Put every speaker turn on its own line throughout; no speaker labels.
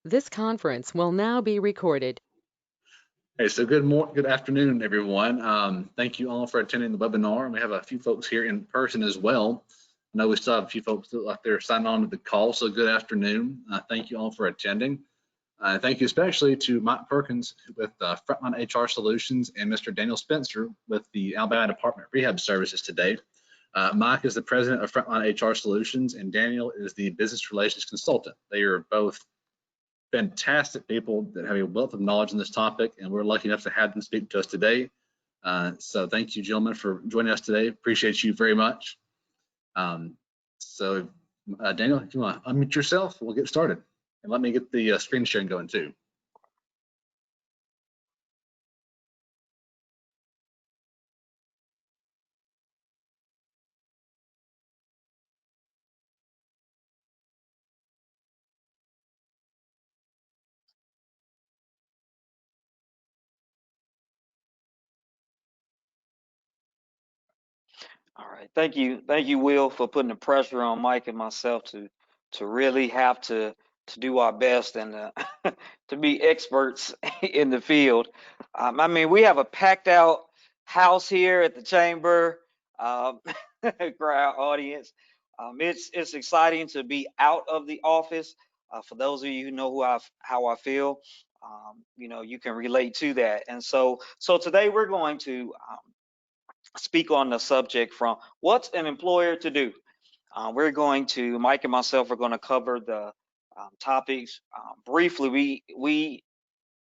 This conference will now be recorded.
Hey, so good afternoon, everyone. Thank you all for attending the webinar. We have a few folks here in person as well. I know we still have a few folks still out there signing on to the call, so good afternoon. Thank you all for attending. Thank you especially to Mike Perkins with Frontline HR Solutions and Mr. Daniel Spencer with the Alabama Department of Rehab Services today. Mike is the president of Frontline HR Solutions and Daniel is the business relations consultant. They are both fantastic people that have a wealth of knowledge on this topic, and we're lucky enough to have them speak to us today. So thank you, gentlemen, for joining us today. Appreciate you very much. Daniel, if you want to unmute yourself, we'll get started. And let me get the screen sharing going too.
All right, thank you, Will, for putting the pressure on Mike and myself to really have to do our best and to be experts in the field. I mean, we have a packed out house here at the chamber, crowd audience. It's exciting to be out of the office. For those of you who know how I feel, you know, you can relate to that. And so today we're going to speak on the subject from what's an employer to do. Mike and myself are going to cover the topics briefly. We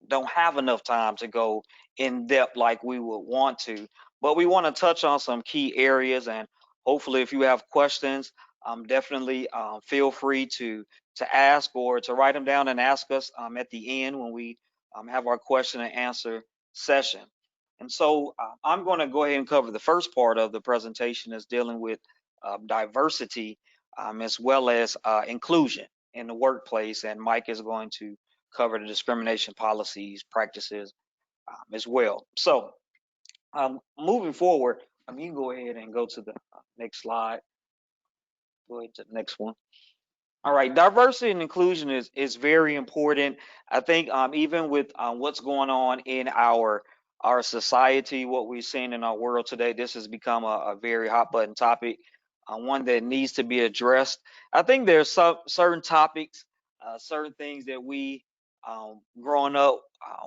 don't have enough time to go in depth like we would want to, but we want to touch on some key areas. And hopefully, if you have questions, definitely feel free to ask or to write them down and ask us at the end when we have our question and answer session. And so I'm going to go ahead and cover the first part of the presentation is dealing with diversity as well as inclusion in the workplace. And Mike is going to cover the discrimination policies, practices as well. So moving forward, you can go ahead and go to the next slide. Go ahead to the next one. All right, diversity and inclusion is very important. I think even with what's going on in our society, what we're seeing in our world today, this has become a very hot button topic, one that needs to be addressed. I think there's some certain topics, certain things that we growing up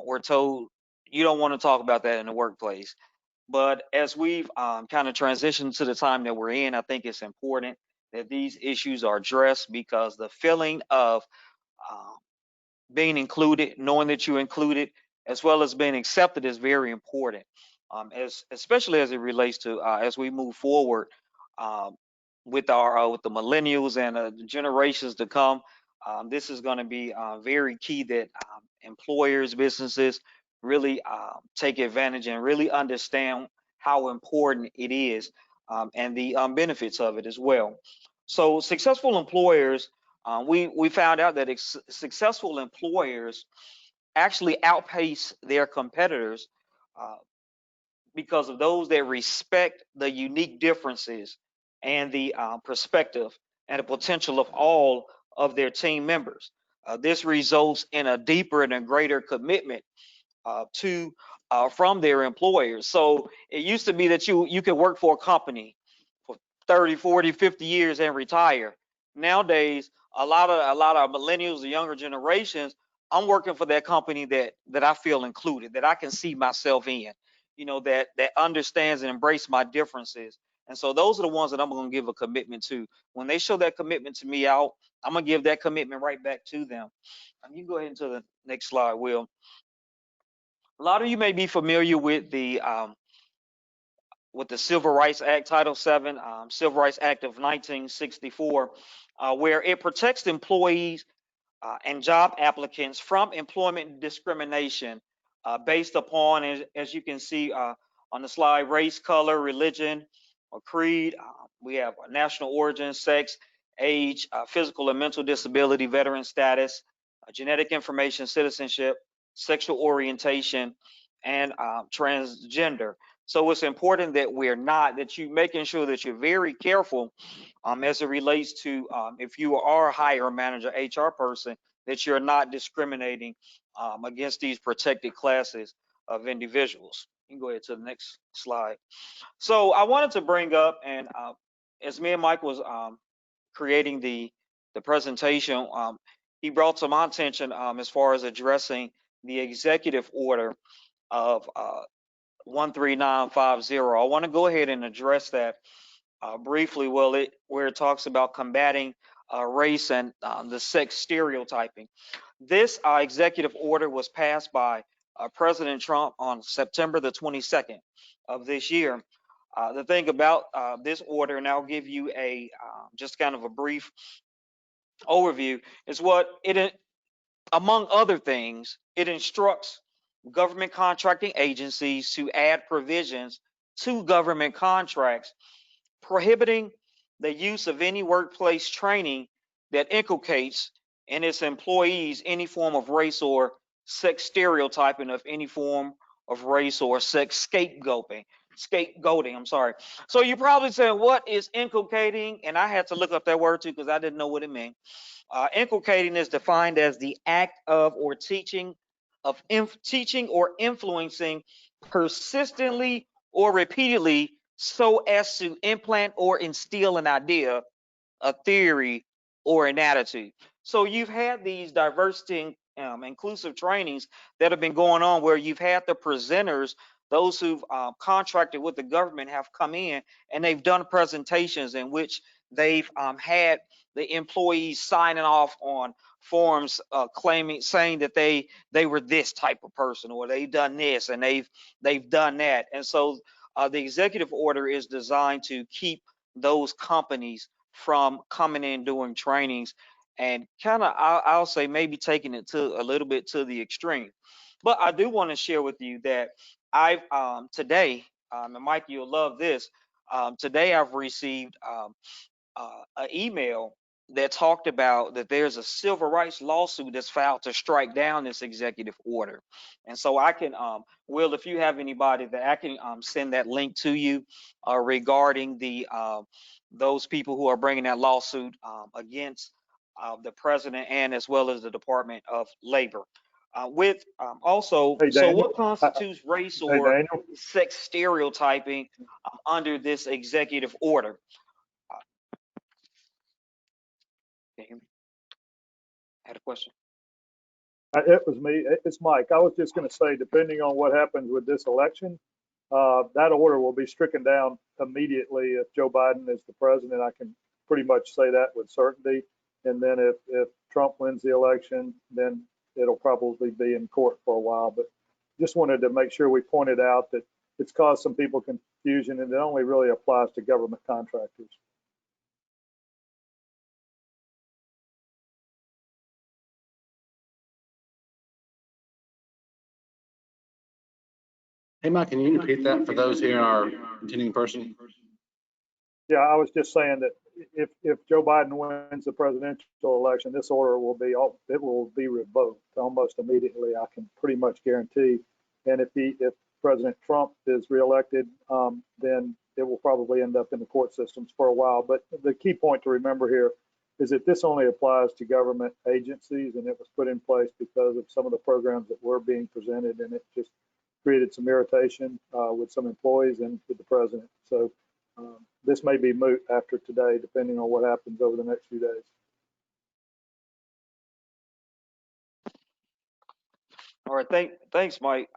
were told you don't want to talk about that in the workplace. But as we've kind of transitioned to the time that we're in, I think it's important that these issues are addressed because the feeling of uh, being included, knowing that you're included, as well as being accepted is very important. As especially as it relates to as we move forward um, with the millennials and the generations to come. This is going to be very key that employers, businesses really take advantage and really understand how important it is and the benefits of it as well. So successful employers, we found out that successful employers actually outpace their competitors uh, because of those that respect the unique differences and the perspective and the potential of all of their team members. This results in a deeper and a greater commitment to from their employers. So it used to be that you could work for a company for 30, 40, 50 years and retire. Nowadays, a lot of millennials, the younger generations, I'm working for that company that I feel included, that I can see myself in, you know, that understands and embrace my differences. And so those are the ones that I'm going to give a commitment to. When they show that commitment to me out, I'm going to give that commitment right back to them. And you go ahead into the next slide, Will. A lot of you may be familiar with the Civil Rights Act, Title VII, Civil Rights Act of 1964, where it protects employees and job applicants from employment discrimination based upon, as you can see on the slide, race, color, religion, or creed. We have national origin, sex, age, physical and mental disability, veteran status, genetic information, citizenship, sexual orientation, and transgender. So it's important that that you making sure that you're very careful as it relates to if you are a hire manager, HR person, that you're not discriminating against these protected classes of individuals. You can go ahead to the next slide. So I wanted to bring up, and as me and Mike was creating the presentation, he brought to my attention as far as addressing the executive order of 13950. I want to go ahead and address that briefly. Well, where it talks about combating race and the sex stereotyping. This executive order was passed by President Trump on September the 22nd of this year. The thing about this order, and I'll give you a just kind of a brief overview, is what it, among other things, it instructs government contracting agencies to add provisions to government contracts prohibiting the use of any workplace training that inculcates in its employees any form of race or sex stereotyping of any form of race or sex scapegoating. I'm sorry. So you're probably saying, what is inculcating? And I had to look up that word too because I didn't know what it meant. Inculcating is defined as the act of or teaching or influencing persistently or repeatedly so as to implant or instill an idea, a theory, or an attitude. So you've had these diversity inclusive trainings that have been going on where you've had the presenters, those who've contracted with the government, have come in and they've done presentations in which they've had the employees signing off on forms saying that they were this type of person, or they've done this and they've done that. And so the executive order is designed to keep those companies from coming in doing trainings and kind of, I'll say, maybe taking it to a little bit to the extreme. But I do want to share with you that I've today, and Mike, you'll love this. Today I've received an email that talked about that there's a civil rights lawsuit that's filed to strike down this executive order. And so I can, Will, if you have anybody that I can send that link to you regarding the those people who are bringing that lawsuit against the president and as well as the Department of Labor. With also,
Hey,
so
Daniel.
what constitutes race
Hey,
or
Daniel.
sex stereotyping under this executive order? Can you hear me? I had a question.
It was me. It's Mike. I was just going to say, depending on what happens with this election, that order will be stricken down immediately if Joe Biden is the president. I can pretty much say that with certainty. And then if Trump wins the election, then it'll probably be in court for a while. But just wanted to make sure we pointed out that it's caused some people confusion, and it only really applies to government contractors.
Hey, Mike, can you repeat that for those here in our continuing person?
Yeah, I was just saying that if Joe Biden wins the presidential election, this order will be revoked almost immediately. I can pretty much guarantee. And if President Trump is reelected, then it will probably end up in the court systems for a while. But the key point to remember here is that this only applies to government agencies, and it was put in place because of some of the programs that were being presented, and it just created some irritation with some employees and with the president. So this may be moot after today, depending on what happens over the next few days.
All right, thanks, Mike.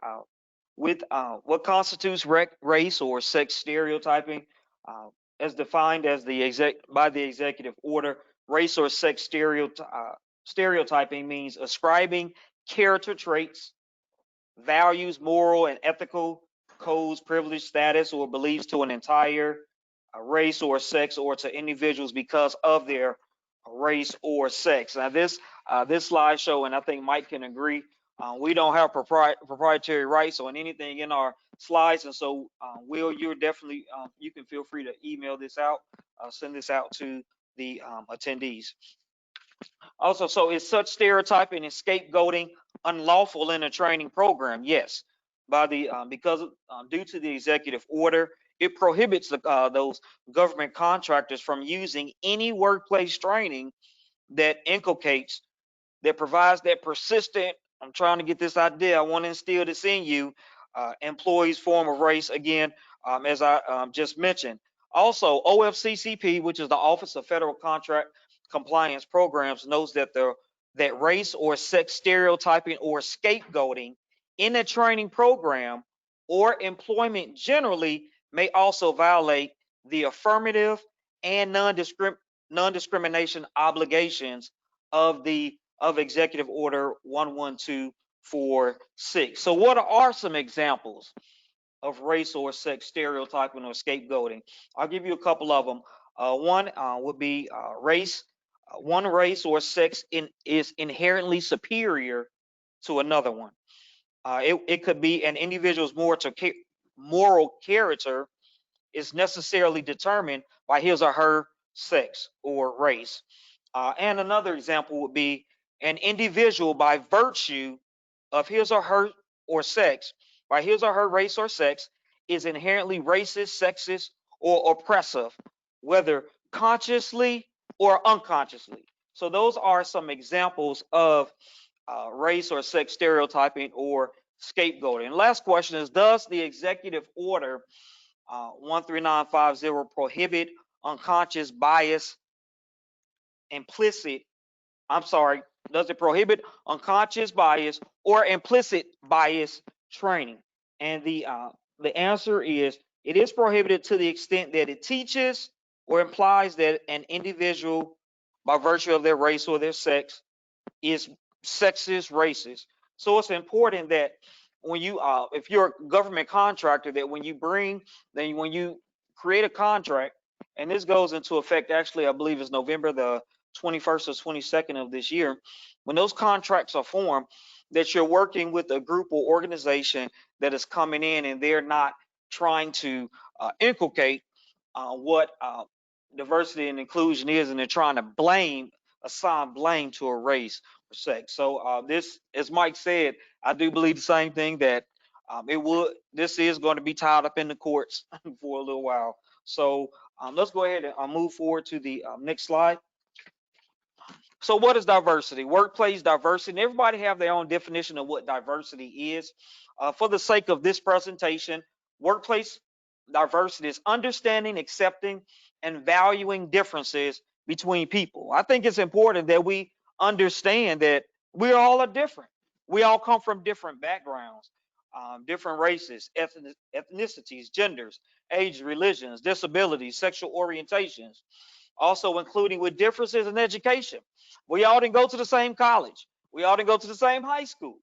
With what constitutes race or sex stereotyping, as defined as by the executive order, race or sex stereotyping means ascribing character traits, values, moral and ethical codes, privilege, status, or beliefs to an entire race or sex, or to individuals because of their race or sex. Now, this slideshow, and I think Mike can agree, we don't have proprietary rights on anything in our slides, and so Will, you're definitely you can feel free to email this out, send this out to the attendees. Also, so is such stereotyping and scapegoating unlawful in a training program? Yes, by the because due to the executive order, it prohibits those government contractors from using any workplace training that inculcates that provides that persistent, I'm trying to get this idea, I want to instill this in you, employees form of race, again, as I just mentioned. Also, OFCCP, which is the Office of Federal Contract Compliance Programs, knows that that race or sex stereotyping or scapegoating in a training program or employment generally may also violate the affirmative and non-discrimination obligations of Executive Order 11246. So what are some examples of race or sex stereotyping or scapegoating? I'll give you a couple of them. One would be race. One race or sex is inherently superior to another one. It could be an individual's moral character is necessarily determined by his or her sex or race. And another example would be an individual by virtue of his or her or sex, by his or her race or sex, is inherently racist, sexist, or oppressive, whether consciously or unconsciously. So those are some examples of race or sex stereotyping or scapegoating. And last question is, does the executive order 13950 prohibit unconscious bias does it prohibit unconscious bias or implicit bias training? And the answer is, it is prohibited to the extent that it teaches or implies that an individual, by virtue of their race or their sex, is sexist, racist. So it's important that when you, if you're a government contractor, that when you create a contract, and this goes into effect, actually, I believe it's November the 21st or 22nd of this year, when those contracts are formed, that you're working with a group or organization that is coming in and they're not trying to inculcate what diversity and inclusion is, and they're trying to assign blame to a race or sex. So this, as Mike said, I do believe the same thing, that this is going to be tied up in the courts for a little while. So let's go ahead and move forward to the next slide. So what is diversity? Workplace diversity. And everybody have their own definition of what diversity is. For the sake of this presentation, workplace diversity is understanding, accepting, and valuing differences between people. I think it's important that we understand that we all are different. We all come from different backgrounds, different races, ethnicities, genders, age, religions, disabilities, sexual orientations, also including with differences in education. We all didn't go to the same college. We all didn't go to the same high school.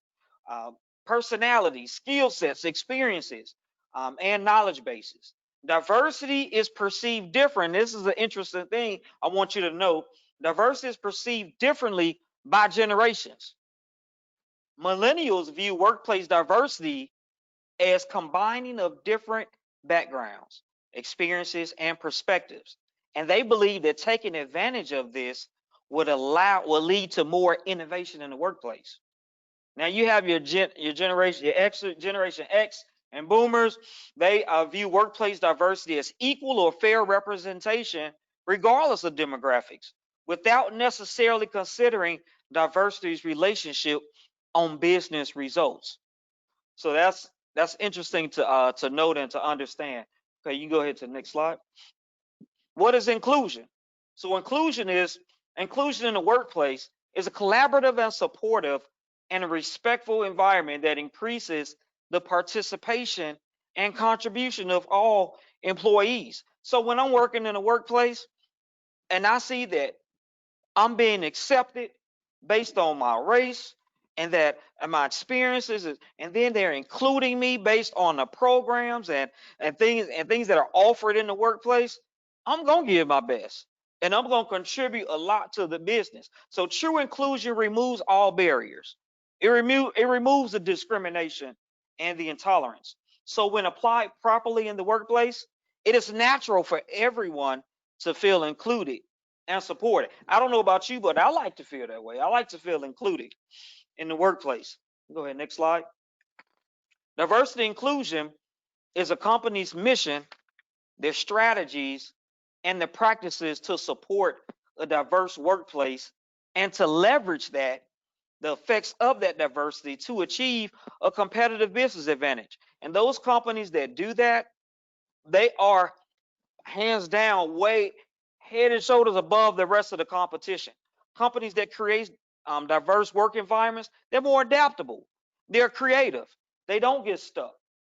Personalities, skill sets, experiences, and knowledge bases. Diversity is perceived different. This is an interesting thing I want you to know. Diversity is perceived differently by generations. Millennials view workplace diversity as combining of different backgrounds, experiences, and perspectives. And they believe that taking advantage of this will lead to more innovation in the workplace. Now you have your generation X and boomers. They view workplace diversity as equal or fair representation regardless of demographics, without necessarily considering diversity's relationship on business results. So that's interesting to note and to understand. Okay, you can go ahead to the next slide. What is inclusion? So inclusion in the workplace is a collaborative and supportive and a respectful environment that increases the participation and contribution of all employees. So when I'm working in a workplace and I see that I'm being accepted based on my race and my experiences, and then they're including me based on the programs and things that are offered in the workplace, I'm gonna give my best and I'm gonna contribute a lot to the business. So true inclusion removes all barriers. It removes the discrimination and the intolerance. So when applied properly in the workplace, it is natural for everyone to feel included and supported. I don't know about you, but I like to feel that way. I like to feel included in the workplace. Go ahead, next slide. Diversity inclusion is a company's mission, their strategies, and the practices to support a diverse workplace and to leverage that the effects of that diversity to achieve a competitive business advantage. And those companies that do that, they are hands down way head and shoulders above the rest of the competition. Companies that create diverse work environments, they're more adaptable. They're creative. They don't get stuck.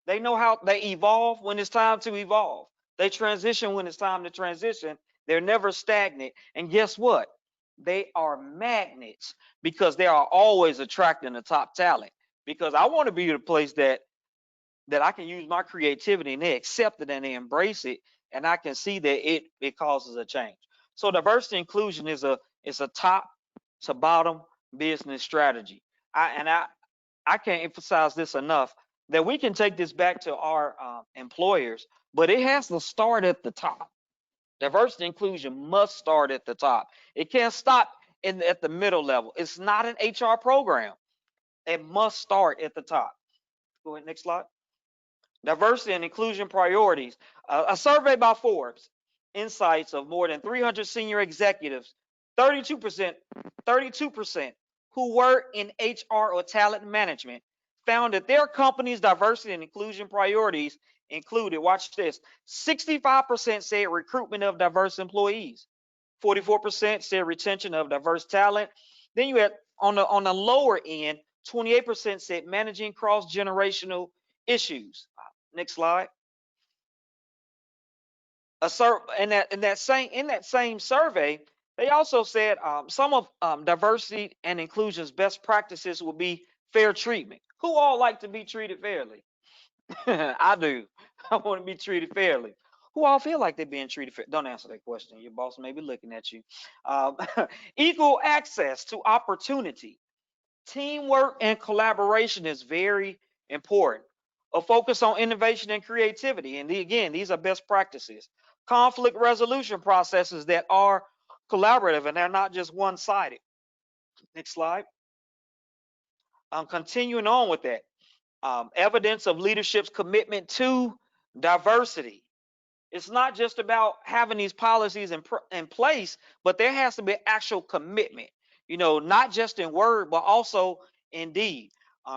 They know how they evolve when it's time to evolve. They transition when it's time to transition. They're never stagnant. And guess what? They are magnets because they are always attracting the top talent. Because I want to be the place that I can use my creativity and they accept it and they embrace it, and I can see that it causes a change. So diversity inclusion is a top to bottom business strategy. I can't emphasize this enough that we can take this back to our employers, but it has to start at the top. Diversity inclusion must start at the top. It can't stop at the middle level. It's not an HR program. It must start at the top. Go ahead, next slide. Diversity and inclusion priorities. A survey by Forbes insights of more than 300 senior executives, 32% who were in HR or talent management found that their company's diversity and inclusion priorities included, watch this, 65% said recruitment of diverse employees, 44% said retention of diverse talent. Then you had on the lower end, 28% said managing cross-generational issues. Next slide. In that same survey, they also said some of diversity and inclusion's best practices will be fair treatment. Who all like to be treated fairly? I do. I want to be treated fairly. Who all feel like they're being treated fair? Don't answer that question. Your boss may be looking at you. Equal access to opportunity. Teamwork and collaboration is very important. A focus on innovation and creativity. And again, these are best practices. Conflict resolution processes that are collaborative and they're not just one-sided. Next slide. Continuing on with that. Evidence of leadership's commitment to diversity. It's not just about having these policies in place, but there has to be actual commitment, not just in word, but also in deed.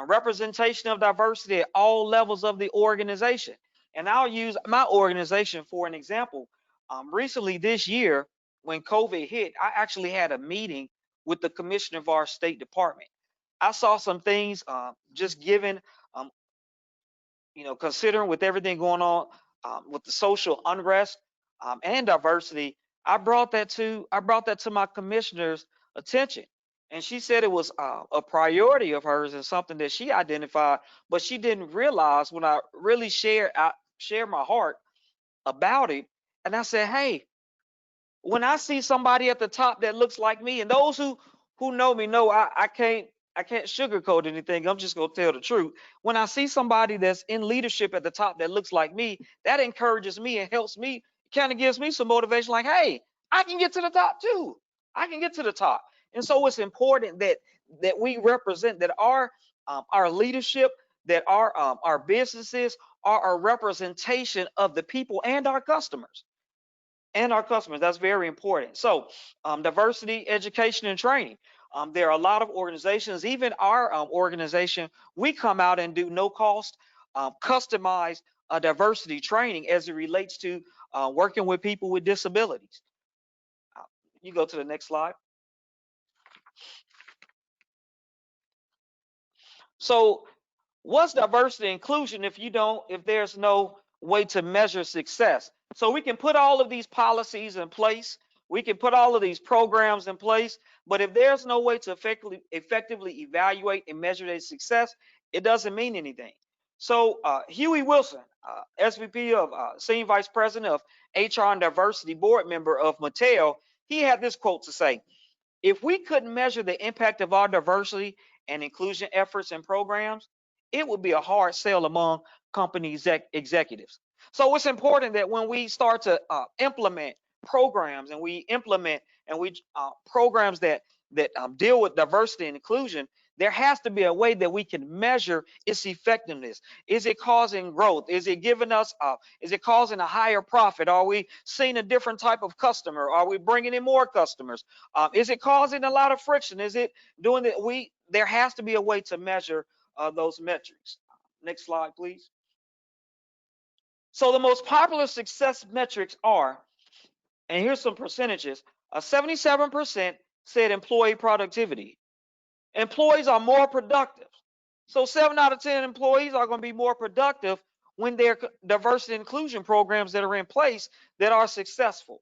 Representation of diversity at all levels of the organization. And I'll use my organization for an example. Recently this year, when COVID hit, I actually had a meeting with the commissioner of our State Department. I saw some things just given, considering with everything going on with the social unrest and diversity, I brought that to my commissioner's attention, and she said it was a priority of hers and something that she identified, but she didn't realize when I really shared my heart about it. And I said, hey, when I see somebody at the top that looks like me, and those who know me know I can't sugarcoat anything. I'm just gonna tell the truth. When I see somebody that's in leadership at the top that looks like me, that encourages me and helps me, kind of gives me some motivation, like, hey, I can get to the top too. I can get to the top. And so it's important that we represent, that our leadership, that our businesses are a representation of the people and our customers. That's very important. So diversity, education, and training. There are a lot of organizations, even our organization, we come out and do no cost, customized diversity training as it relates to working with people with disabilities. You go to the next slide. So what's diversity and inclusion if there's no way to measure success? So we can put all of these policies in place, we can put all of these programs in place, but if there's no way to effectively evaluate and measure their success, it doesn't mean anything. So Huey Wilson, SVP of Senior Vice President of HR and Diversity Board Member of Mattel, he had this quote to say, if we couldn't measure the impact of our diversity and inclusion efforts and programs, it would be a hard sell among company executives. So it's important that when we start to implement programs and we implement programs that deal with diversity and inclusion, there has to be a way that we can measure its effectiveness. Is it causing growth? Is it giving us, is it causing a higher profit? Are we seeing a different type of customer? Are we bringing in more customers? Is it causing a lot of friction? Is it doing that? There has to be a way to measure those metrics. Next slide, please. So the most popular success metrics are, and here's some percentages, 77% said employee productivity. Employees are more productive. So 7 out of 10 employees are going to be more productive when their diversity and inclusion programs that are in place that are successful.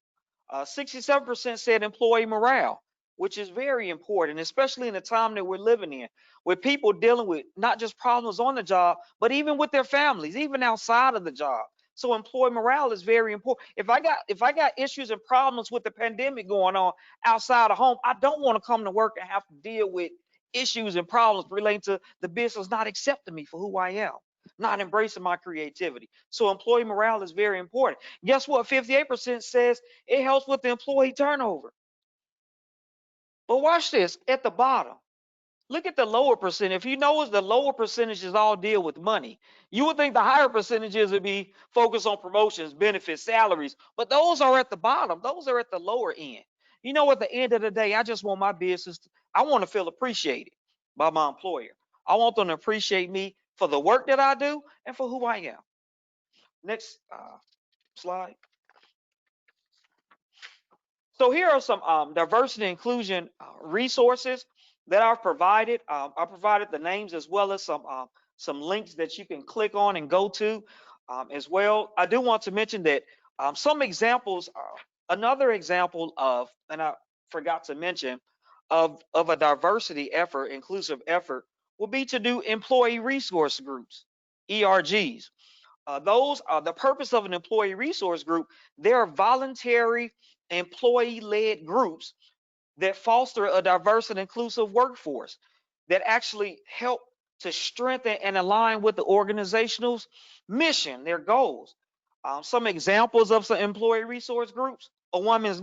67% said employee morale, which is very important, especially in the time that we're living in, with people dealing with not just problems on the job, but even with their families, even outside of the job. So employee morale is very important. If I got issues and problems with the pandemic going on outside of home, I don't want to come to work and have to deal with issues and problems relating to the business not accepting me for who I am, not embracing my creativity. So employee morale is very important. Guess what? 58% says it helps with the employee turnover. But watch this at the bottom. Look at the lower percent. If you notice, the lower percentages all deal with money. You would think the higher percentages would be focused on promotions, benefits, salaries, but those are at the bottom. Those are at the lower end. You know, at the end of the day, I just want my business, I want to feel appreciated by my employer. I want them to appreciate me for the work that I do and for who I am. Next slide. So here are some diversity and inclusion resources that I've provided. I provided the names as well as some links that you can click on and go to as well. I do want to mention that some examples, another example of, and I forgot to mention, of a diversity effort, inclusive effort, will be to do employee resource groups, ERGs. Those are the purpose of an employee resource group. They're voluntary employee-led groups that foster a diverse and inclusive workforce that actually help to strengthen and align with the organization's mission, their goals. Some examples of some employee resource groups: a women's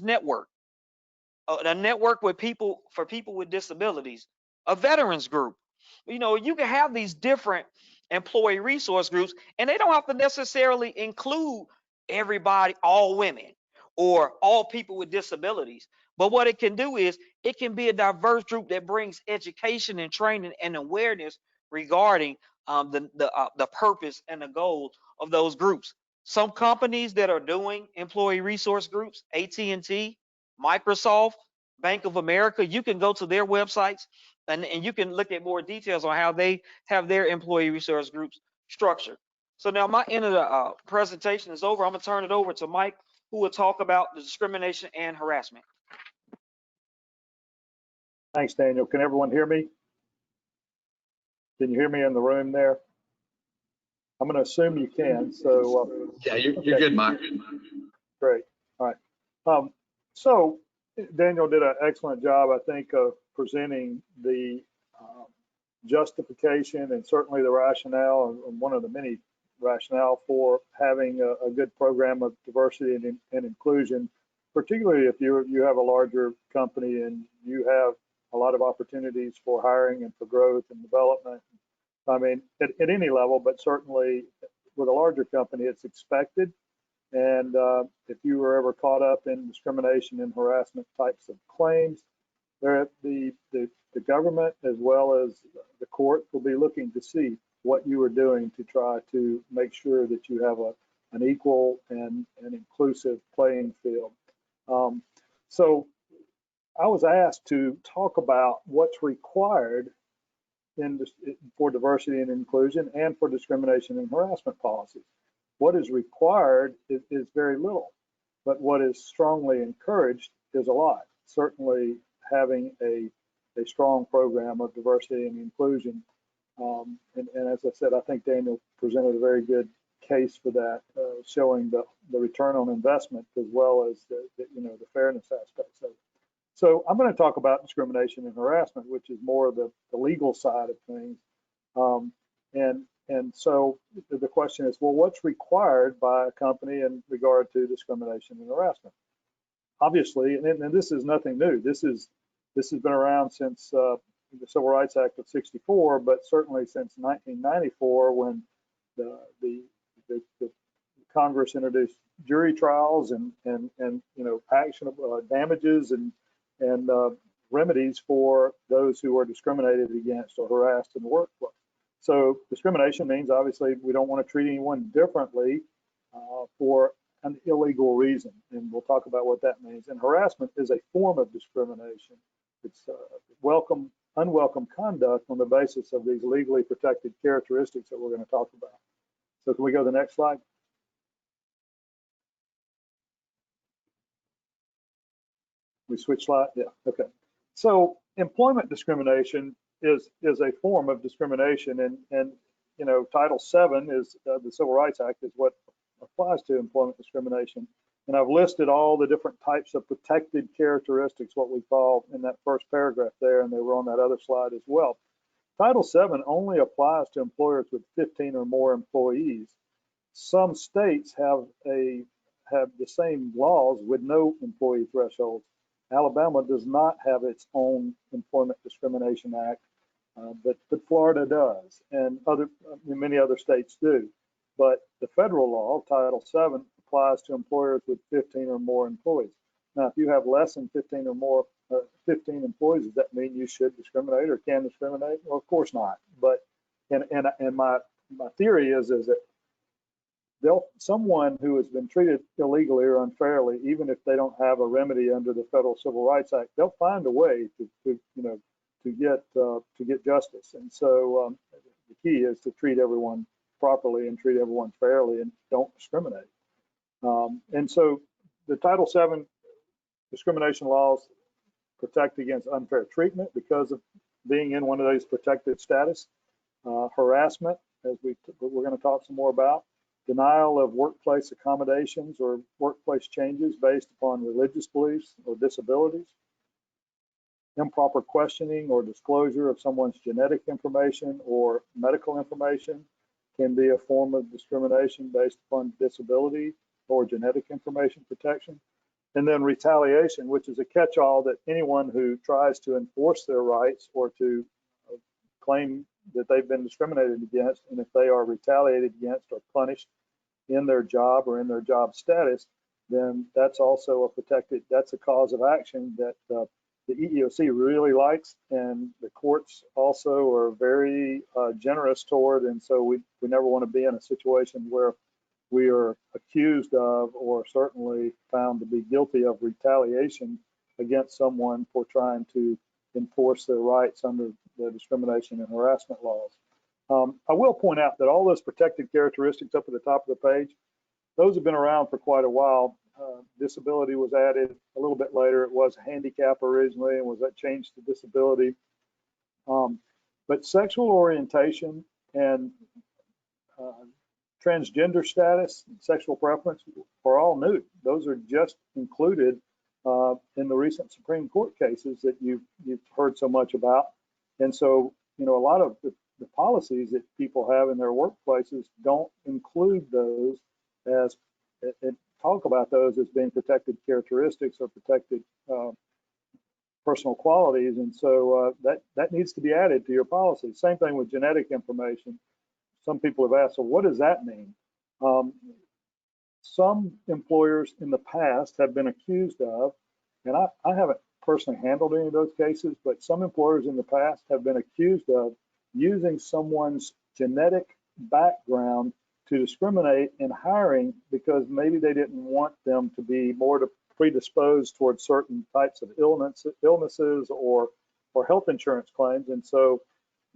network, a network with people with disabilities, a veterans group. You know, you can have these different employee resource groups, and they don't have to necessarily include everybody, all women or all people with disabilities. But what it can do is it can be a diverse group that brings education and training and awareness regarding the purpose and the goal of those groups. Some companies that are doing employee resource groups, AT&T, Microsoft, Bank of America, you can go to their websites and you can look at more details on how they have their employee resource groups structured. So now my end of the presentation is over. I'm gonna turn it over to Mike, who will talk about the discrimination and harassment.
Thanks, Daniel. Can everyone hear me? Can you hear me in the room there? I'm going to assume you can. So
yeah, you're good, Mike.
Great. All right. So Daniel did an excellent job, I think, of presenting the justification and certainly the rationale, and one of the many rationale for having a good program of diversity and inclusion, particularly if you have a larger company and you have a lot of opportunities for hiring and for growth and development. I mean, at any level, but certainly with a larger company, it's expected. And if you were ever caught up in discrimination and harassment types of claims, the government as well as the court will be looking to see what you are doing to try to make sure that you have an equal and an inclusive playing field. So I was asked to talk about what's required for diversity and inclusion and for discrimination and harassment policies. What is required is very little, but what is strongly encouraged is a lot. Certainly having a strong program of diversity and inclusion. And as I said, I think Daniel presented a very good case for that, showing the return on investment as well as the fairness aspects of it. So I'm going to talk about discrimination and harassment, which is more of the legal side of things. And so the question is, well, what's required by a company in regard to discrimination and harassment? Obviously, and this is nothing new. This has been around since the Civil Rights Act of '64, but certainly since 1994, when the Congress introduced jury trials and actionable damages and remedies for those who are discriminated against or harassed in the workplace. So discrimination means obviously we don't want to treat anyone differently for an illegal reason, and we'll talk about what that means. And harassment is a form of discrimination. It's unwelcome conduct on the basis of these legally protected characteristics that we're going to talk about. So can we go to the next slide? We switch slide? Yeah, okay. So employment discrimination is a form of discrimination, and Title VII is the Civil Rights Act is what applies to employment discrimination. And I've listed all the different types of protected characteristics, what we call in that first paragraph there, and they were on that other slide as well. Title VII only applies to employers with 15 or more employees. Some states have the same laws with no employee thresholds. Alabama does not have its own Employment Discrimination Act, but Florida does, and many other states do. But the federal law, Title VII, applies to employers with 15 or more employees. Now, if you have less than 15 or more, 15 employees, does that mean you should discriminate or can discriminate? Well, of course not. But and my theory is that someone who has been treated illegally or unfairly, even if they don't have a remedy under the Federal Civil Rights Act, they'll find a way to get justice. And so the key is to treat everyone properly and treat everyone fairly and don't discriminate. And so the Title VII discrimination laws protect against unfair treatment because of being in one of those protected status, harassment, as we're going to talk some more about, denial of workplace accommodations or workplace changes based upon religious beliefs or disabilities, improper questioning or disclosure of someone's genetic information or medical information can be a form of discrimination based upon disability or genetic information protection. And then retaliation, which is a catch-all that anyone who tries to enforce their rights or to claim that they've been discriminated against, and if they are retaliated against or punished in their job or in their job status, then that's also that's a cause of action that the EEOC really likes, and the courts also are very generous toward, and so we never want to be in a situation where we are accused of or certainly found to be guilty of retaliation against someone for trying to enforce their rights under the discrimination and harassment laws. I will point out that all those protected characteristics up at the top of the page, those have been around for quite a while. Disability was added a little bit later. It was a handicap originally and was that changed to disability. But sexual orientation and transgender status, sexual preference are all new. Those are just included in the recent Supreme Court cases that you've heard so much about. And so, a lot of the policies that people have in their workplaces don't include those as and talk about those as being protected characteristics or protected personal qualities. And so that needs to be added to your policy. Same thing with genetic information. Some people have asked, well, what does that mean? Some employers in the past have been accused of, and I haven't personally handled any of those cases, but some employers in the past have been accused of using someone's genetic background to discriminate in hiring because maybe they didn't want them to be more predisposed towards certain types of illnesses or health insurance claims. And so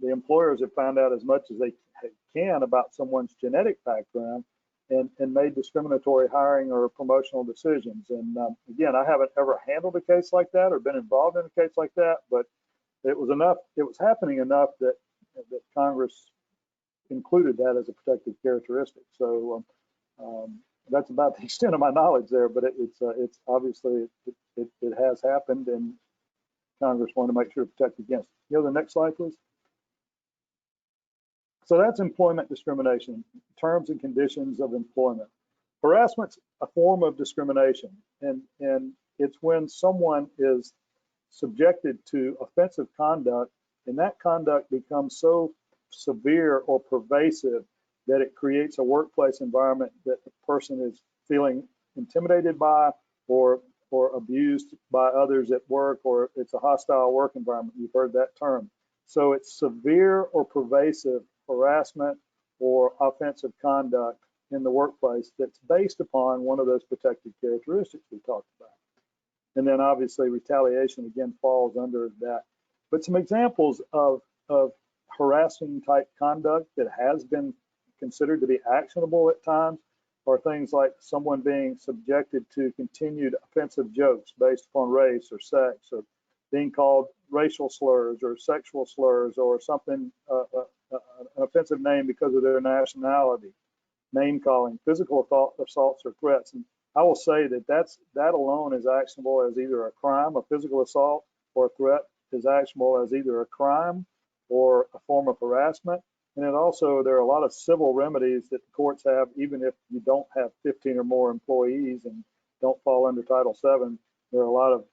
the employers have found out as much as they can about someone's genetic background and made discriminatory hiring or promotional decisions. And again, I haven't ever handled a case like that or been involved in a case like that, but it was happening enough that Congress included that as a protected characteristic. So that's about the extent of my knowledge there, but it's obviously it has happened, and Congress wanted to make sure to protect against it. Go to the next slide, please. So that's employment discrimination, terms and conditions of employment. Harassment's a form of discrimination, and it's when someone is subjected to offensive conduct and that conduct becomes so severe or pervasive that it creates a workplace environment that the person is feeling intimidated by or abused by others at work, or it's a hostile work environment. You've heard that term. So it's severe or pervasive harassment or offensive conduct in the workplace that's based upon one of those protected characteristics we talked about. And then obviously retaliation again falls under that. But some examples of harassing type conduct that has been considered to be actionable at times are things like someone being subjected to continued offensive jokes based upon race or sex, or being called racial slurs or sexual slurs or something, an offensive name because of their nationality, name calling, physical assaults or threats. And I will say that alone is actionable as either a crime, a physical assault, or a threat is actionable as either a crime or a form of harassment. And it also, there are a lot of civil remedies that the courts have, even if you don't have 15 or more employees and don't fall under Title VII. There are a lot of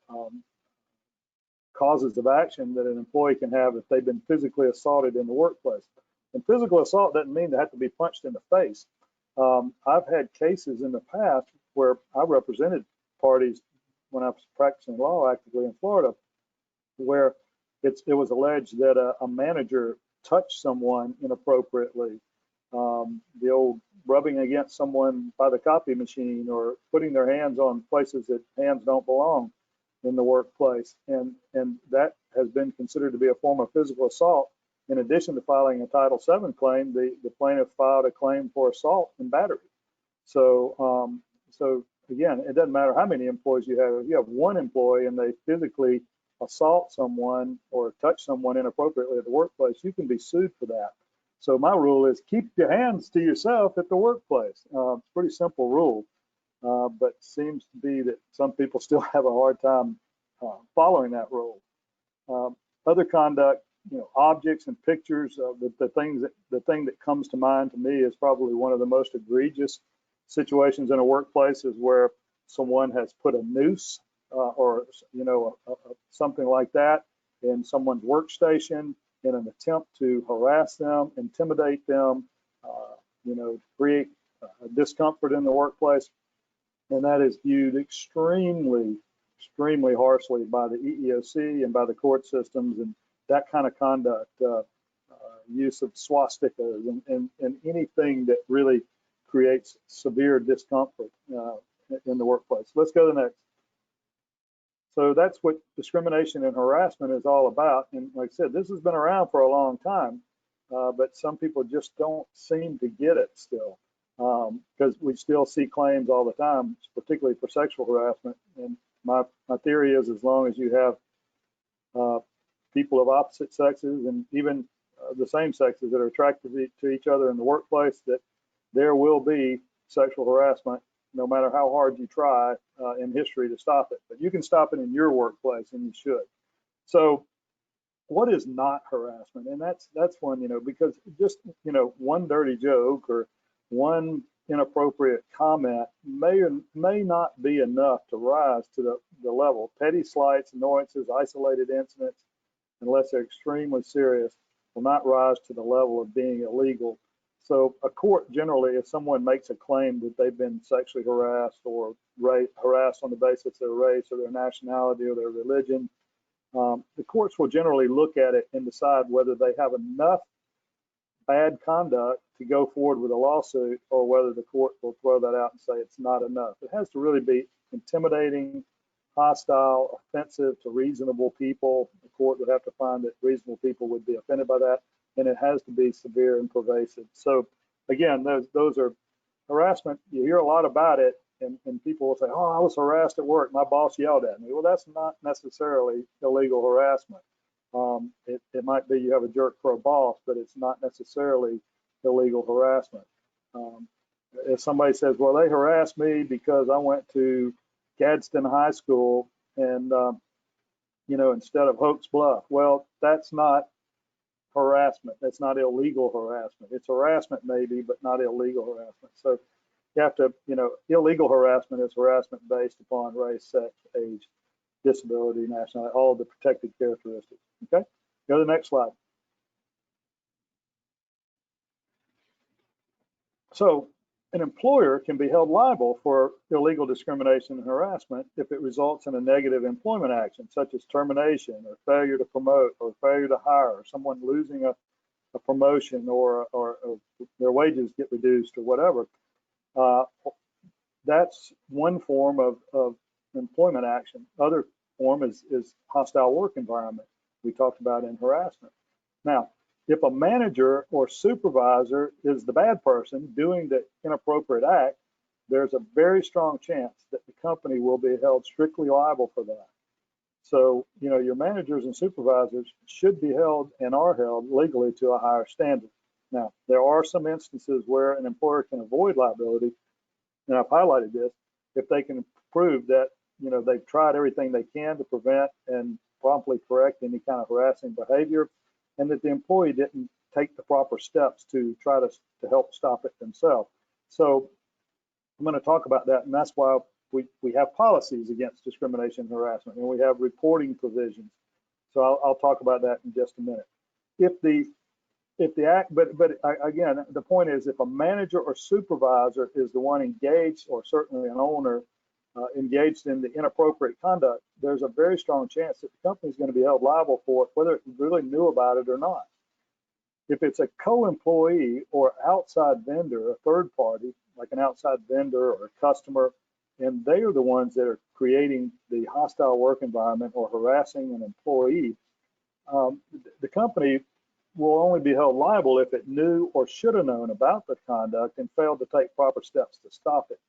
causes of action that an employee can have if they've been physically assaulted in the workplace. And physical assault doesn't mean they have to be punched in the face. I've had cases in the past where I represented parties when I was practicing law actively in Florida, where it was alleged that a manager touched someone inappropriately. The old rubbing against someone by the copy machine or putting their hands on places that hands don't belong in the workplace. And that has been considered to be a form of physical assault. In addition to filing a Title VII claim, the plaintiff filed a claim for assault and battery. So, so again, it doesn't matter how many employees you have. If you have one employee and they physically assault someone or touch someone inappropriately at the workplace, you can be sued for that. So my rule is keep your hands to yourself at the workplace. It's a pretty simple rule, but seems to be that some people still have a hard time following that rule. Other conduct, objects and pictures, the thing that comes to mind to me is probably one of the most egregious situations in a workplace is where someone has put a noose or something like that in someone's workstation in an attempt to harass them, intimidate them, create discomfort in the workplace. And that is viewed extremely harshly by the EEOC and by the court systems, and that kind of conduct, use of swastikas and anything that really creates severe discomfort in the workplace. Let's go to the next. So that's what discrimination and harassment is all about. And like I said, this has been around for a long time, but some people just don't seem to get it still, because we still see claims all the time, particularly for sexual harassment. And my theory is, as long as you have people of opposite sexes and even the same sexes that are attracted to each other in the workplace, that there will be sexual harassment, no matter how hard you try in history to stop it. But you can stop it in your workplace, and you should. So what is not harassment? And that's one, because just, one dirty joke or one inappropriate comment may not be enough to rise to the level. Petty slights, annoyances, isolated incidents, unless they're extremely serious, will not rise to the level of being illegal. So a court generally, if someone makes a claim that they've been sexually harassed or harassed on the basis of their race or their nationality or their religion, the courts will generally look at it and decide whether they have enough bad conduct to go forward with a lawsuit, or whether the court will throw that out and say it's not enough. It has to really be intimidating, hostile, offensive to reasonable people. The court would have to find that reasonable people would be offended by that, and it has to be severe and pervasive. So again, those are harassment. You hear a lot about it, and people will say, oh, I was harassed at work, my boss yelled at me. Well, that's not necessarily illegal harassment. It might be you have a jerk for a boss, but it's not necessarily illegal harassment. If somebody says, well, they harassed me because I went to Gadsden High School and, instead of Hoax Bluff, well, that's not harassment. That's not illegal harassment. It's harassment maybe, but not illegal harassment. So you have to, illegal harassment is harassment based upon race, sex, age, disability, nationality, all the protected characteristics. Okay. Go to the next slide. So an employer can be held liable for illegal discrimination and harassment if it results in a negative employment action, such as termination or failure to promote or failure to hire, or someone losing a promotion or their wages get reduced or whatever. That's one form of employment action. Other form is hostile work environment. We talked about in harassment. Now, if a manager or supervisor is the bad person doing the inappropriate act, there's a very strong chance that the company will be held strictly liable for that. So, you know, your managers and supervisors should be held and are held legally to a higher standard. Now, there are some instances where an employer can avoid liability, and I've highlighted this, if they can prove that, you know, they've tried everything they can to prevent and promptly correct any kind of harassing behavior, and that the employee didn't take the proper steps to try to help stop it themselves. So I'm going to talk about that, and that's why we have policies against discrimination and harassment, and we have reporting provisions. So I'll talk about that in just a minute. If the act, but again, the point is, if a manager or supervisor is the one engaged, or certainly an owner engaged in the inappropriate conduct, there's a very strong chance that the company is going to be held liable for it, whether it really knew about it or not. If it's a co-employee or outside vendor, a third party, like an outside vendor or a customer, and they are the ones that are creating the hostile work environment or harassing an employee, the company will only be held liable if it knew or should have known about the conduct and failed to take proper steps to stop it.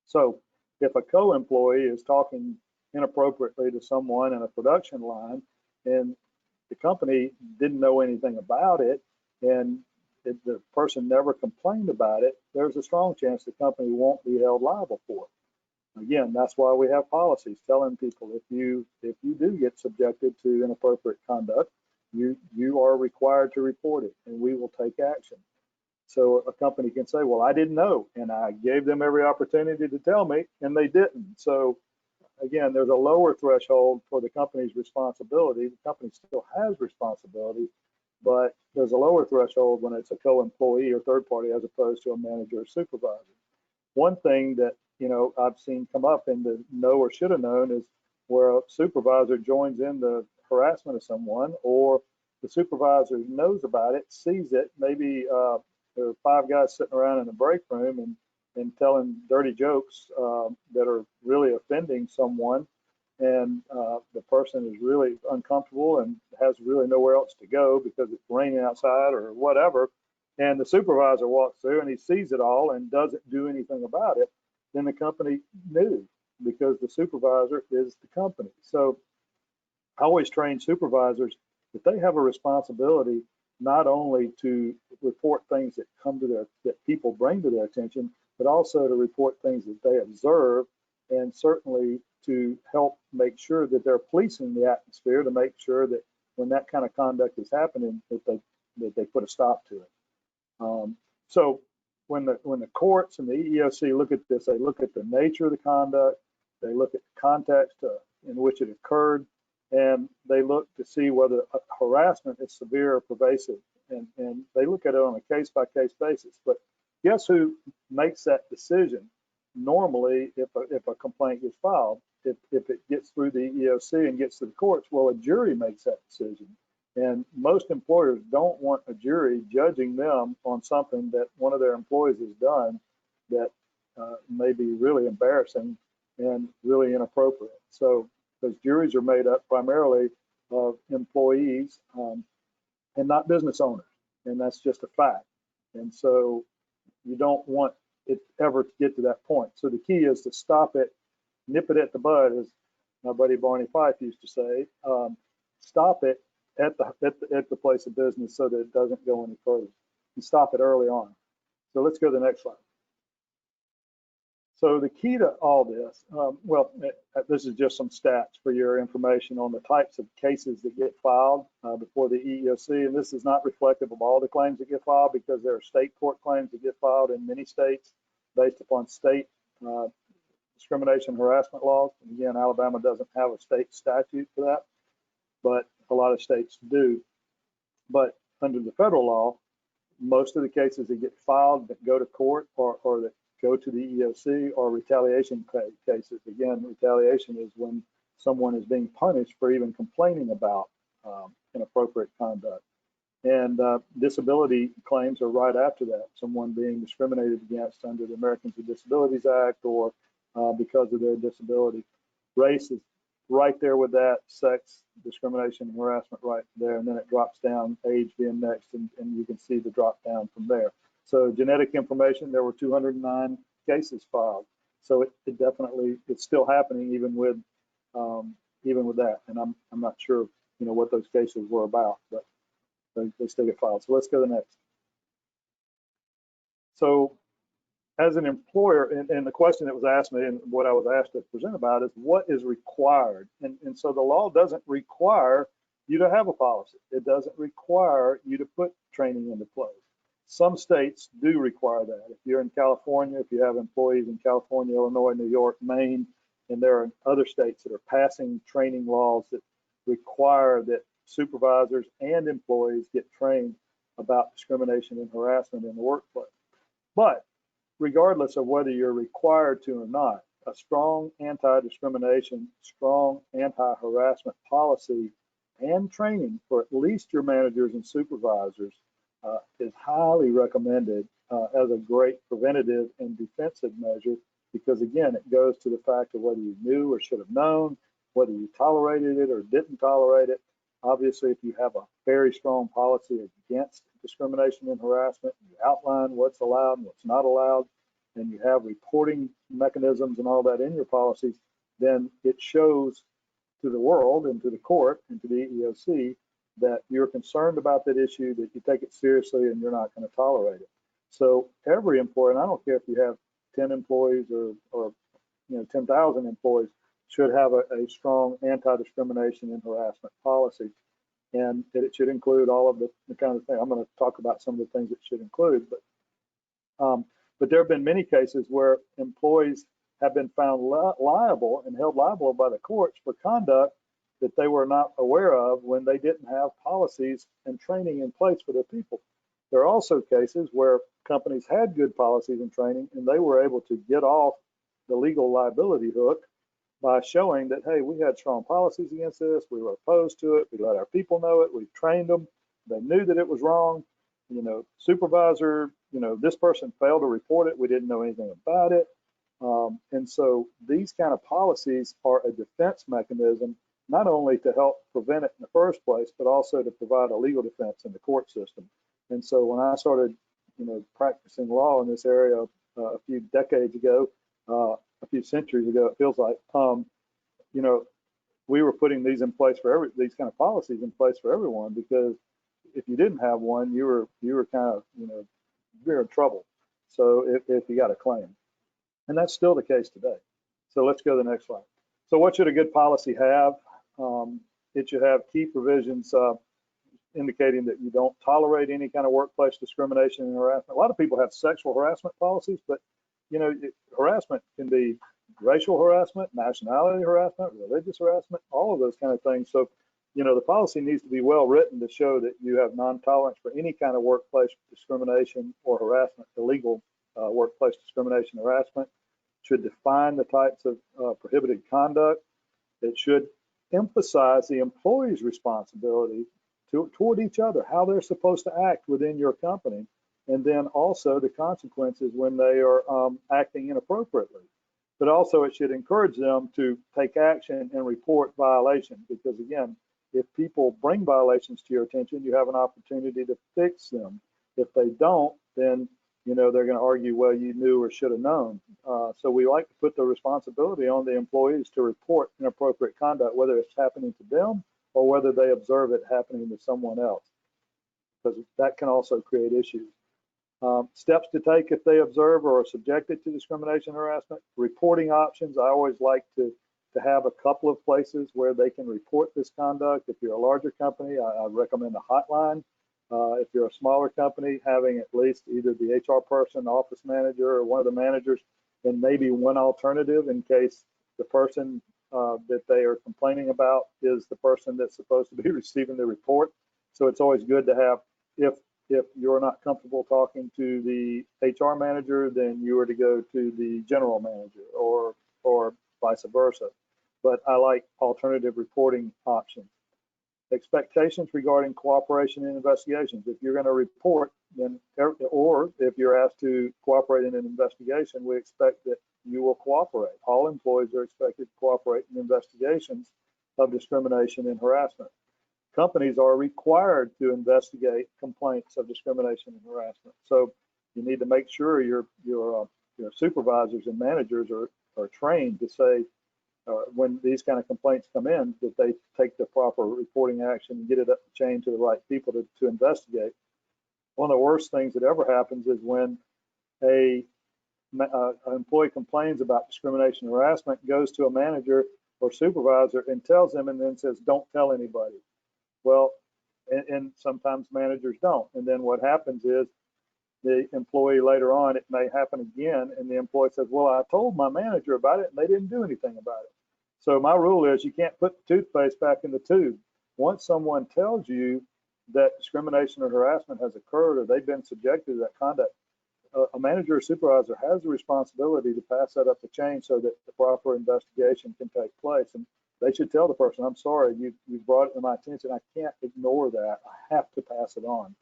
So if a co-employee is talking inappropriately to someone in a production line and the company didn't know anything about it and the person never complained about it, there's a strong chance the company won't be held liable for it. Again, that's why we have policies telling people if you do get subjected to inappropriate conduct, you are required to report it and we will take action. So a company can say, well, I didn't know, and I gave them every opportunity to tell me, and they didn't. So again, there's a lower threshold for the company's responsibility. The company still has responsibility, but there's a lower threshold when it's a co-employee or third party as opposed to a manager or supervisor. One thing that, you know, I've seen come up in the know or should have known is where a supervisor joins in the harassment of someone, or the supervisor knows about it, sees it, maybe there are 5 guys sitting around in the break room and telling dirty jokes that are really offending someone, and the person is really uncomfortable and has really nowhere else to go because it's raining outside or whatever, and the supervisor walks through and he sees it all and doesn't do anything about it, then the company knew because the supervisor is the company. So I always train supervisors that they have a responsibility not only to report things that come to that people bring to their attention, but also to report things that they observe, and certainly to help make sure that they're policing the atmosphere to make sure that when that kind of conduct is happening, that they put a stop to it. So when the courts and the EEOC look at this, they look at the nature of the conduct, they look at the context in which it occurred, and they look to see whether harassment is severe or pervasive, and they look at it on a case-by-case basis. But guess who makes that decision? Normally, if a complaint gets filed, if it gets through the EEOC and gets to the courts, well, a jury makes that decision. And most employers don't want a jury judging them on something that one of their employees has done that may be really embarrassing and really inappropriate. So because juries are made up primarily of employees and not business owners, and that's just a fact. And so you don't want it ever to get to that point. So the key is to stop it, nip it at the bud, as my buddy Barney Fife used to say. Stop it at the place of business so that it doesn't go any further, and stop it early on. So let's go to the next slide. So the key to all this, this is just some stats for your information on the types of cases that get filed before the EEOC, and this is not reflective of all the claims that get filed because there are state court claims that get filed in many states based upon state discrimination and harassment laws. And again, Alabama doesn't have a state statute for that, but a lot of states do. But under the federal law, most of the cases that get filed that go to court or that go to the EEOC are retaliation cases. Again, retaliation is when someone is being punished for even complaining about inappropriate conduct. And disability claims are right after that, someone being discriminated against under the Americans with Disabilities Act or because of their disability. Race is right there with that, sex, discrimination, and harassment right there, and then it drops down, age being next, and you can see the drop down from there. So genetic information, there were 209 cases filed. So it definitely, it's still happening even with that. And I'm not sure, what those cases were about, but they still get filed. So let's go to the next. So as an employer, and the question that was asked me and what I was asked to present about is what is required. And so the law doesn't require you to have a policy. It doesn't require you to put training into place. Some states do require that. If you're in California, if you have employees in California, Illinois, New York, Maine, and there are other states that are passing training laws that require that supervisors and employees get trained about discrimination and harassment in the workplace. But regardless of whether you're required to or not, a strong anti-discrimination, strong anti-harassment policy and training for at least your managers and supervisors is highly recommended as a great preventative and defensive measure, because again, it goes to the fact of whether you knew or should have known, whether you tolerated it or didn't tolerate it. Obviously, if you have a very strong policy against discrimination and harassment, you outline what's allowed and what's not allowed, and you have reporting mechanisms and all that in your policies, then it shows to the world and to the court and to the EEOC that you're concerned about that issue, that you take it seriously, and you're not going to tolerate it. So every employer, and I don't care if you have 10 employees or 10,000 employees, should have a strong anti-discrimination and harassment policy. And it should include all of the kind of thing. I'm going to talk about some of the things it should include, but there have been many cases where employees have been found liable and held liable by the courts for conduct that they were not aware of when they didn't have policies and training in place for their people. There are also cases where companies had good policies and training, and they were able to get off the legal liability hook by showing that, hey, we had strong policies against this, we were opposed to it, we let our people know it, we trained them, they knew that it was wrong, supervisor, this person failed to report it, we didn't know anything about it. And so these kind of policies are a defense mechanism, not only to help prevent it in the first place, but also to provide a legal defense in the court system. And so when I started, practicing law in this area a few decades ago, a few centuries ago, it feels like, we were putting these in place for these kind of policies in place for everyone, because if you didn't have one, you were kind of, you're in trouble. So if you got a claim, and that's still the case today. So let's go to the next slide. So what should a good policy have? It should have key provisions indicating that you don't tolerate any kind of workplace discrimination and harassment. A lot of people have sexual harassment policies, but harassment can be racial harassment, nationality harassment, religious harassment, all of those kind of things. So, the policy needs to be well written to show that you have non-tolerance for any kind of workplace discrimination or harassment, illegal workplace discrimination, harassment. It should define the types of prohibited conduct. It should emphasize the employee's responsibility toward each other, how they're supposed to act within your company, and then also the consequences when they are acting inappropriately. But also it should encourage them to take action and report violations, because again, if people bring violations to your attention, you have an opportunity to fix them. If they don't, then they're going to argue, well, you knew or should have known. So we like to put the responsibility on the employees to report inappropriate conduct, whether it's happening to them or whether they observe it happening to someone else, because that can also create issues. Steps to take if they observe or are subjected to discrimination and harassment. Reporting options. I always like to have a couple of places where they can report this conduct. If you're a larger company, I recommend a hotline. If you're a smaller company, having at least either the HR person, office manager, or one of the managers, and maybe one alternative in case the person that they are complaining about is the person that's supposed to be receiving the report. So it's always good to have, if you're not comfortable talking to the HR manager, then you are to go to the general manager or vice versa. But I like alternative reporting options. Expectations regarding cooperation in investigations. If you're going to report, then, or if you're asked to cooperate in an investigation, we expect that you will cooperate. All employees are expected to cooperate in investigations of discrimination and harassment. Companies are required to investigate complaints of discrimination and harassment. So you need to make sure your supervisors and managers are trained to say, when these kind of complaints come in, that they take the proper reporting action and get it up the chain to the right people to investigate. One of the worst things that ever happens is when an employee complains about discrimination and harassment, goes to a manager or supervisor and tells them, and then says, don't tell anybody. Well, and sometimes managers don't. And then what happens is the employee later on, it may happen again, and the employee says, well, I told my manager about it and they didn't do anything about it. So my rule is you can't put the toothpaste back in the tube. Once someone tells you that discrimination or harassment has occurred or they've been subjected to that conduct, a manager or supervisor has the responsibility to pass that up the chain so that the proper investigation can take place. And they should tell the person, I'm sorry, you brought it to my attention. I can't ignore that. I have to pass it on.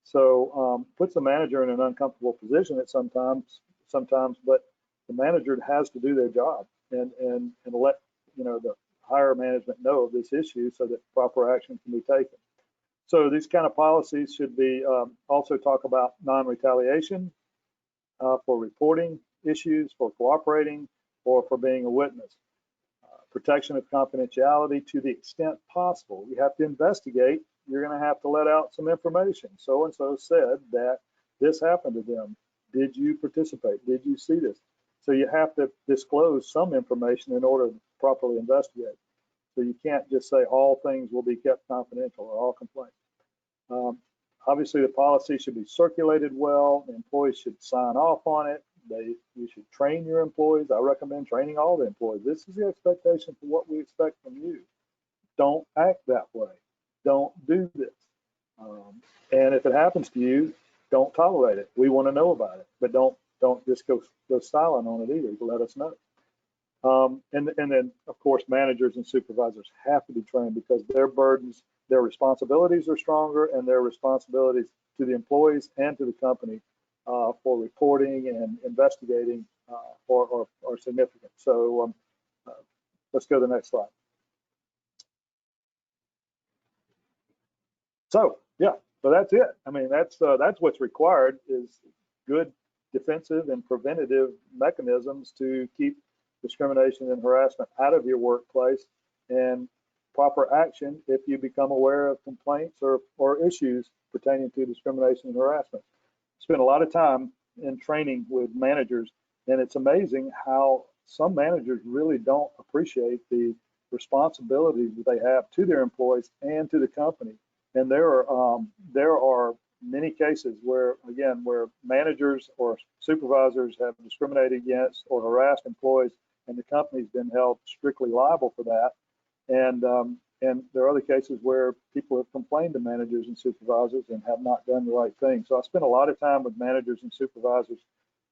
So puts the manager in an uncomfortable position at sometimes, but the manager has to do their job and let the higher management know of this issue so that proper action can be taken. So these kind of policies should be also talk about non-retaliation for reporting issues, for cooperating, or for being a witness. Protection of confidentiality to the extent possible. You have to investigate. You're going to have to let out some information. So-and-so said that this happened to them. Did you participate? Did you see this? So you have to disclose some information in order to properly investigate. So you can't just say all things will be kept confidential or all complaints. Obviously, the policy should be circulated well. The employees should sign off on it. You should train your employees. I recommend training all the employees. This is the expectation for what we expect from you. Don't act that way. Don't do this. And if it happens to you, don't tolerate it. We want to know about it, but don't just go silent on it either. Let us know. And then, of course, managers and supervisors have to be trained because their burdens, their responsibilities are stronger, and their responsibilities to the employees and to the company for reporting and investigating are significant. So let's go to the next slide. So yeah, so that's it. I mean, that's what's required is good defensive and preventative mechanisms to keep discrimination and harassment out of your workplace, and proper action if you become aware of complaints or issues pertaining to discrimination and harassment. Spent a lot of time in training with managers, and it's amazing how some managers really don't appreciate the responsibility that they have to their employees and to the company. And there are many cases where managers or supervisors have discriminated against or harassed employees, and the company's been held strictly liable for that. And there are other cases where people have complained to managers and supervisors and have not done the right thing. So I spent a lot of time with managers and supervisors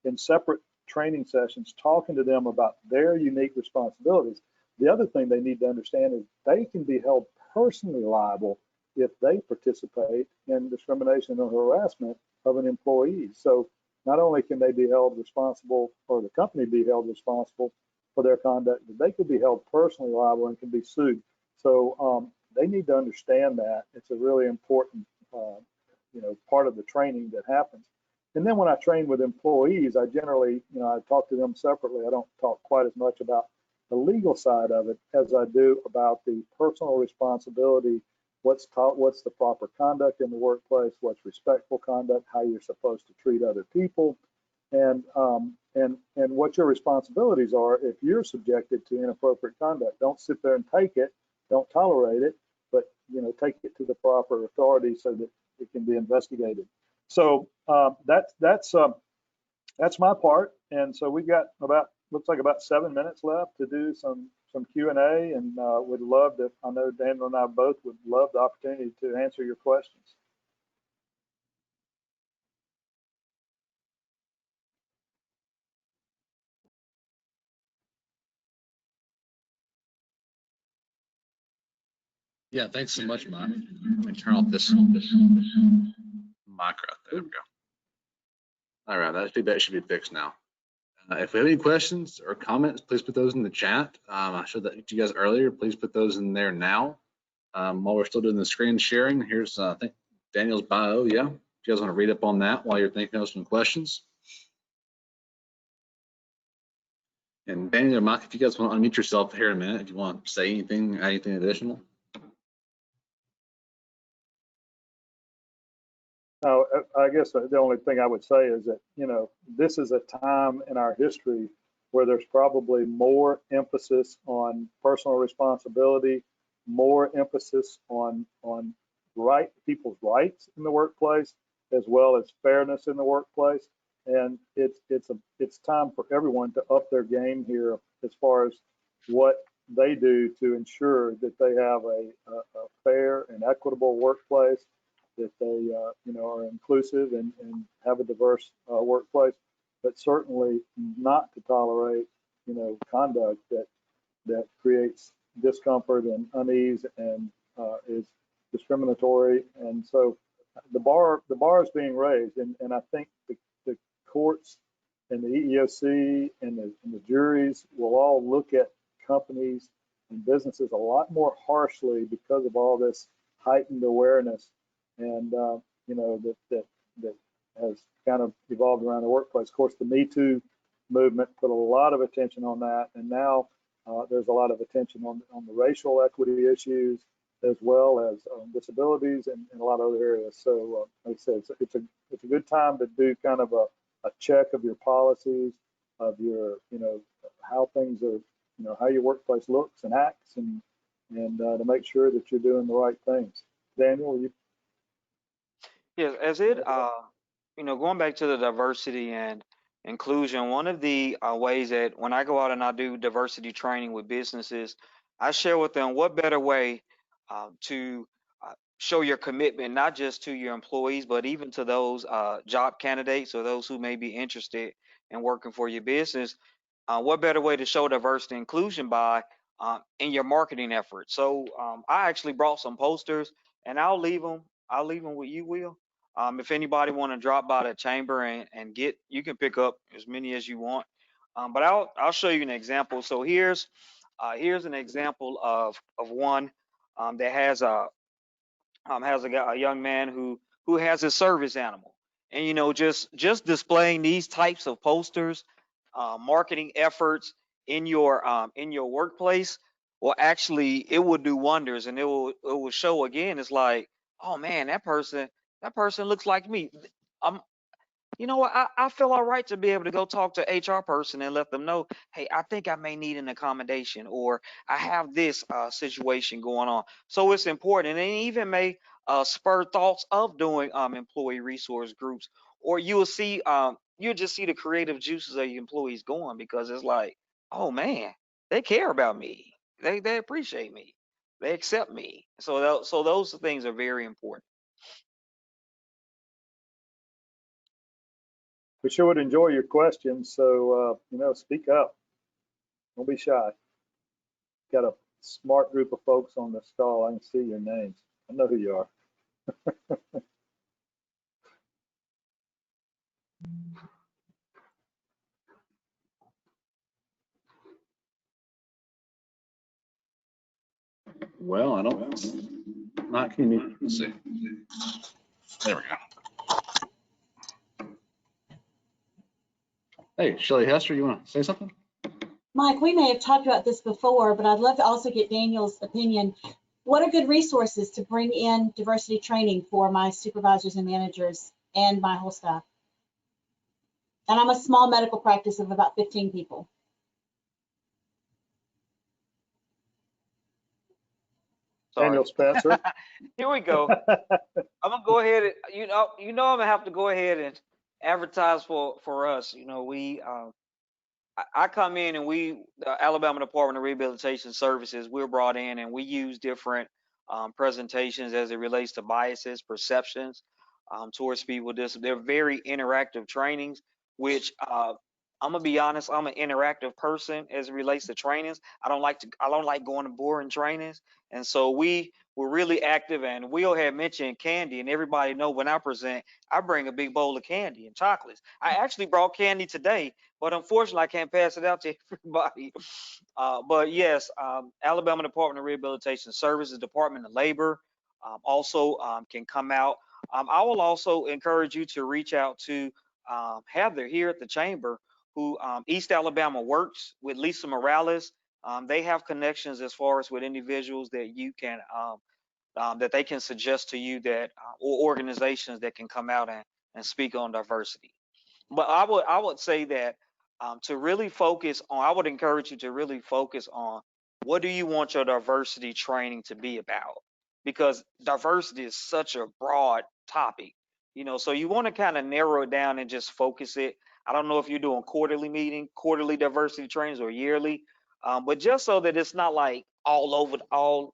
in separate training sessions, talking to them about their unique responsibilities. The other thing they need to understand is they can be held personally liable if they participate in discrimination or harassment of an employee. So not only can they be held responsible, or the company be held responsible for their conduct, but they could be held personally liable and can be sued. So they need to understand that. It's a really important part of the training that happens. And then when I train with employees, I generally, I talk to them separately. I don't talk quite as much about the legal side of it as I do about the personal responsibility. What's the proper conduct in the workplace? What's respectful conduct? How you're supposed to treat other people, and what your responsibilities are if you're subjected to inappropriate conduct. Don't sit there and take it. Don't tolerate it, but take it to the proper authority so that it can be investigated. So that's my part. And so we got looks like about 7 minutes left to do some some Q&A, and would love to. I know Daniel and I both would love the opportunity to answer your questions.
Yeah, thanks so much, Mike. Let me turn off this mic right there. We go. All right, that feedback should be fixed now. If we have any questions or comments, please put those in the chat. I showed that to you guys earlier. Please put those in there now. While we're still doing the screen sharing, here's I think Daniel's bio. Yeah, if you guys want to read up on that while you're thinking of some questions. And Daniel or Mike, if you guys want to unmute yourself here in a minute, if you want to say anything additional.
I guess the only thing I would say is that, you know, this is a time in our history where there's probably more emphasis on personal responsibility, more emphasis on people's rights in the workplace, as well as fairness in the workplace. And it's time for everyone to up their game here as far as what they do to ensure that they have a fair and equitable workplace, that they you know, are inclusive and have a diverse workplace, but certainly not to tolerate, you know, conduct that creates discomfort and unease and is discriminatory. And so the bar is being raised, and I think the courts and the EEOC and the juries will all look at companies and businesses a lot more harshly because of all this heightened awareness and you know, that has kind of evolved around the workplace. Of course, the Me Too movement put a lot of attention on that, and now there's a lot of attention on the racial equity issues, as well as disabilities and a lot of other areas. So, like I said, it's a good time to do kind of a check of your policies, of your, you know, how things are, you know, how your workplace looks and acts, and to make sure that you're doing the right things. Daniel, you.
Yes, as it, you know, going back to the diversity and inclusion, one of the ways that when I go out and I do diversity training with businesses, I share with them what better way to show your commitment, not just to your employees, but even to those job candidates or those who may be interested in working for your business. What better way to show diversity and inclusion by in your marketing efforts? So I actually brought some posters, and I'll leave them with you, Will. If anybody want to drop by the chamber and get, you can pick up as many as you want. But I'll show you an example. So here's an example of one that has a young man who has a service animal, and you know, just displaying these types of posters, marketing efforts in your workplace will actually, it will do wonders, and it will show again. It's like, oh man, that person looks like me. You know what? I feel all right to be able to go talk to HR person and let them know, hey, I think I may need an accommodation, or I have this situation going on. So it's important, and it even may spur thoughts of doing employee resource groups, or you'll just see the creative juices of your employees going, because it's like, oh man, they care about me, they appreciate me, they accept me. So those things are very important.
We sure would enjoy your questions. So, you know, speak up. Don't be shy. Got a smart group of folks on this call. I can see your names. I know who you are.
Well, I don't. Not can you? Let's see. There we go. Hey, Shelly Hester, you want to say something?
Mike, we may have talked about this before, but I'd love to also get Daniel's opinion. What are good resources to bring in diversity training for my supervisors and managers and my whole staff? And I'm a small medical practice of about 15 people.
Sorry.
Daniel Spencer.
Here we go. I'm gonna go ahead and you know I'm gonna have to go ahead and advertise for us. You know, I come in and the Alabama Department of Rehabilitation Services, we're brought in and we use different presentations as it relates to biases, perceptions towards people with disabilities. They're very interactive trainings, which I'm gonna be honest, I'm an interactive person as it relates to trainings. I don't like going to boring trainings, and so we're really active. And Will had mentioned candy, and everybody know when I present, I bring a big bowl of candy and chocolates. I actually brought candy today, but unfortunately I can't pass it out to everybody. But yes, Alabama Department of Rehabilitation Services, Department of Labor also can come out. I will also encourage you to reach out to Heather here at the chamber, who East Alabama works with Lisa Morales. They have connections as far as with individuals that you can that they can suggest to you that or organizations that can come out and speak on diversity. But I would say that to really focus on, I would encourage you to really focus on what do you want your diversity training to be about, because diversity is such a broad topic, you know, so you want to kind of narrow it down and just focus it. I don't know if you're doing quarterly diversity trainings or yearly, but just so that it's not like all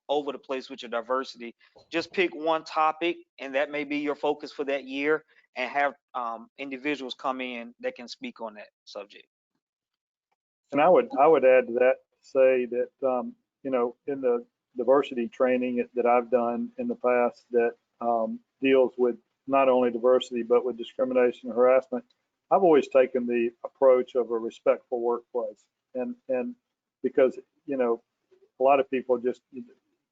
over the place with your diversity, just pick one topic and that may be your focus for that year, and have individuals come in that can speak on that subject.
And I would add to that, say that, you know, in the diversity training that I've done in the past that deals with not only diversity, but with discrimination and harassment, I've always taken the approach of a respectful workplace. And because, you know, a lot of people just,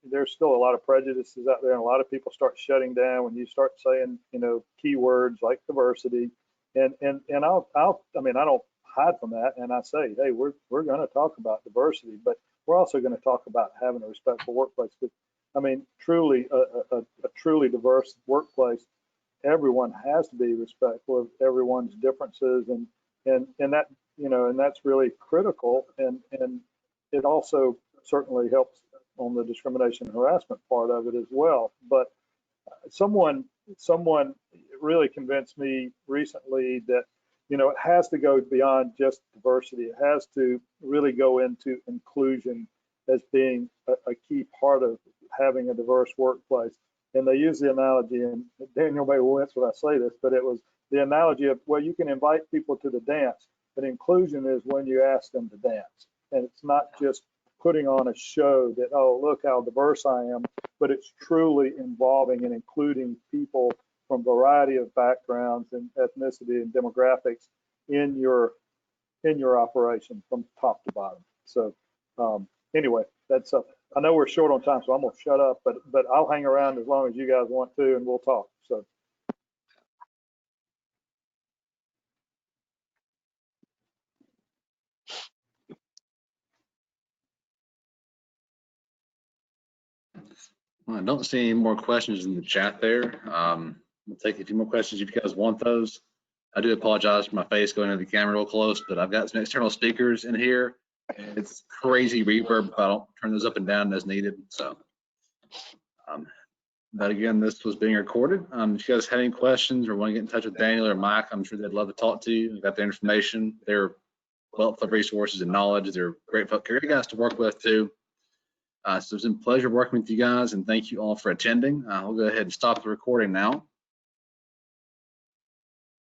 there's still a lot of prejudices out there, and a lot of people start shutting down when you start saying, you know, keywords like diversity. And I mean, I don't hide from that, and I say, hey, we're going to talk about diversity, but we're also going to talk about having a respectful workplace. Because I mean, truly, a truly diverse workplace, everyone has to be respectful of everyone's differences, and that, you know, and that's really critical, and it also certainly helps on the discrimination and harassment part of it as well. But someone really convinced me recently that, you know, it has to go beyond just diversity. It has to really go into inclusion as being a key part of having a diverse workplace. And they use the analogy, and Daniel may wince when I say this, but it was the analogy of, well, you can invite people to the dance, but inclusion is when you ask them to dance. And it's not just putting on a show that, oh, look how diverse I am, but it's truly involving and including people from a variety of backgrounds and ethnicity and demographics in your operation from top to bottom. So anyway, that's I know we're short on time, so I'm gonna shut up, but I'll hang around as long as you guys want to, and we'll talk. So.
Well, I don't see any more questions in the chat there. We'll take a few more questions if you guys want those. I do apologize for my face going into the camera real close, but I've got some external speakers in here, and it's crazy reverb if I don't turn those up and down as needed. So, but again, this was being recorded. If you guys have any questions or want to get in touch with Daniel or Mike, I'm sure they'd love to talk to you. We've got their information. They're wealth of resources and knowledge. They're great guys to work with too. So it's been a pleasure working with you guys, and thank you all for attending. We'll go ahead and stop the recording now.